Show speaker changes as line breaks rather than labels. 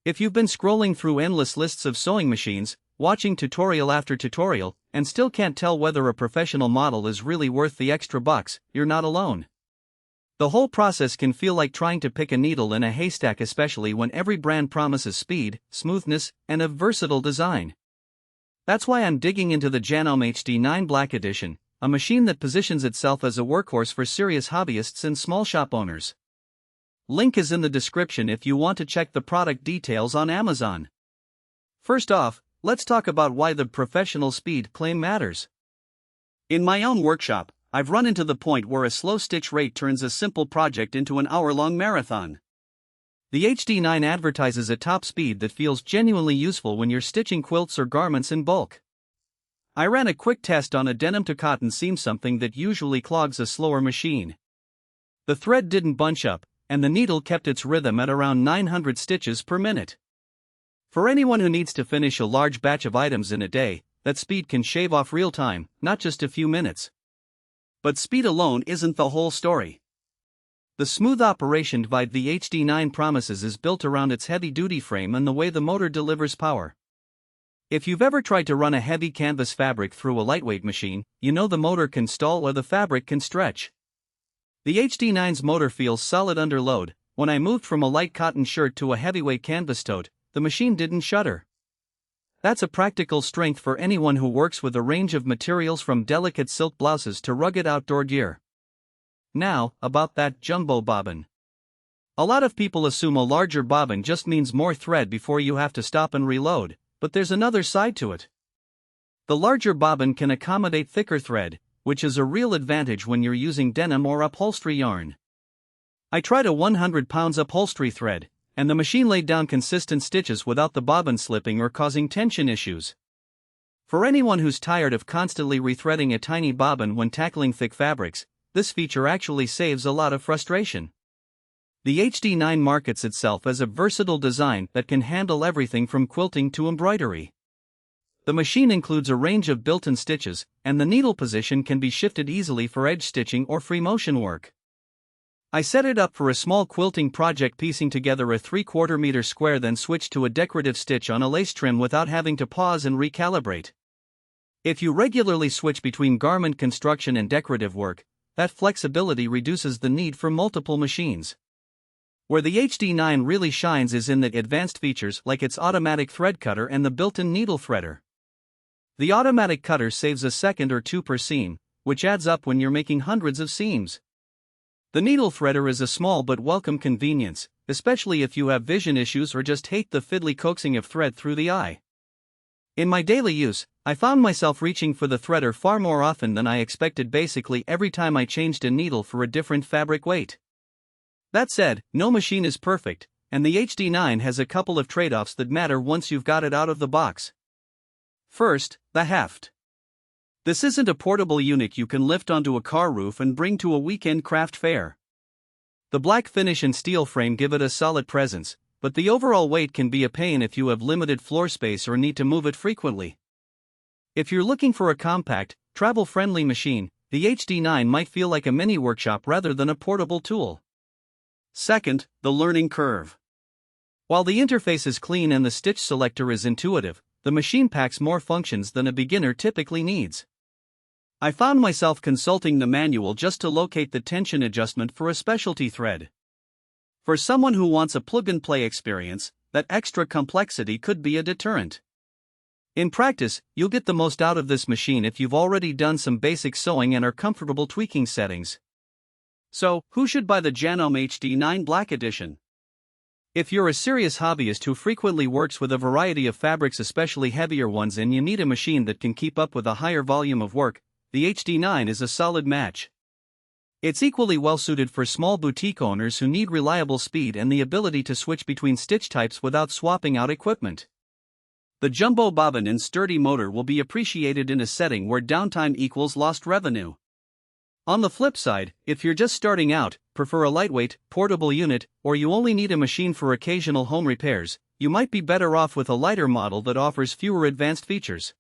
If you've been scrolling through endless lists of sewing machines, watching tutorial after tutorial, and still can't tell whether a professional model is really worth the extra bucks, you're not alone. The whole process can feel like trying to pick a needle in a haystack, especially when every brand promises speed, smoothness, and a versatile design. That's why I'm digging into the Janome HD9 Black Edition, a machine that positions itself as a workhorse for serious hobbyists and small shop owners. Link is in the description if you want to check the product details on Amazon. First off, let's talk about why the professional speed claim matters. In my own workshop, I've run into the point where a slow stitch rate turns a simple project into an hour-long marathon. The HD9 advertises a top speed that feels genuinely useful when you're stitching quilts or garments in bulk. I ran a quick test on a denim to cotton seam, something that usually clogs a slower machine. The thread didn't bunch up, and the needle kept its rhythm at around 900 stitches per minute. For anyone who needs to finish a large batch of items in a day, that speed can shave off real time, not just a few minutes. But speed alone isn't the whole story. The smooth operation the HD9 promises is built around its heavy-duty frame and the way the motor delivers power. If you've ever tried to run a heavy canvas fabric through a lightweight machine, you know the motor can stall or the fabric can stretch. The HD9's motor feels solid under load. When I moved from a light cotton shirt to a heavyweight canvas tote, the machine didn't shudder. That's a practical strength for anyone who works with a range of materials from delicate silk blouses to rugged outdoor gear. Now, about that jumbo bobbin. A lot of people assume a larger bobbin just means more thread before you have to stop and reload, but there's another side to it. The larger bobbin can accommodate thicker thread, which is a real advantage when you're using denim or upholstery yarn. I tried a 100 pounds upholstery thread, and the machine laid down consistent stitches without the bobbin slipping or causing tension issues. For anyone who's tired of constantly rethreading a tiny bobbin when tackling thick fabrics, this feature actually saves a lot of frustration. The HD9 markets itself as a versatile design that can handle everything from quilting to embroidery. The machine includes a range of built-in stitches, and the needle position can be shifted easily for edge stitching or free motion work. I set it up for a small quilting project, piecing together a 3/4 meter square, then switched to a decorative stitch on a lace trim without having to pause and recalibrate. If you regularly switch between garment construction and decorative work, that flexibility reduces the need for multiple machines. Where the HD9 really shines is in the advanced features like its automatic thread cutter and the built-in needle threader. The automatic cutter saves a second or two per seam, which adds up when you're making hundreds of seams. The needle threader is a small but welcome convenience, especially if you have vision issues or just hate the fiddly coaxing of thread through the eye. In my daily use, I found myself reaching for the threader far more often than I expected, basically every time I changed a needle for a different fabric weight. That said, no machine is perfect, and the HD9 has a couple of trade-offs that matter once you've got it out of the box. First, the heft. This isn't a portable unit you can lift onto a car roof and bring to a weekend craft fair. The black finish and steel frame give it a solid presence, but the overall weight can be a pain if you have limited floor space or need to move it frequently. If you're looking for a compact, travel-friendly machine, the HD9 might feel like a mini workshop rather than a portable tool. Second, the learning curve. While the interface is clean and the stitch selector is intuitive, the machine packs more functions than a beginner typically needs. I found myself consulting the manual just to locate the tension adjustment for a specialty thread. For someone who wants a plug-and-play experience, that extra complexity could be a deterrent. In practice, you'll get the most out of this machine if you've already done some basic sewing and are comfortable tweaking settings. So, who should buy the Janome HD9 Black Edition? If you're a serious hobbyist who frequently works with a variety of fabrics, especially heavier ones, and you need a machine that can keep up with a higher volume of work, the HD9 is a solid match. It's equally well suited for small boutique owners who need reliable speed and the ability to switch between stitch types without swapping out equipment. The jumbo bobbin and sturdy motor will be appreciated in a setting where downtime equals lost revenue. On the flip side, if you're just starting out, prefer a lightweight, portable unit, or you only need a machine for occasional home repairs, you might be better off with a lighter model that offers fewer advanced features.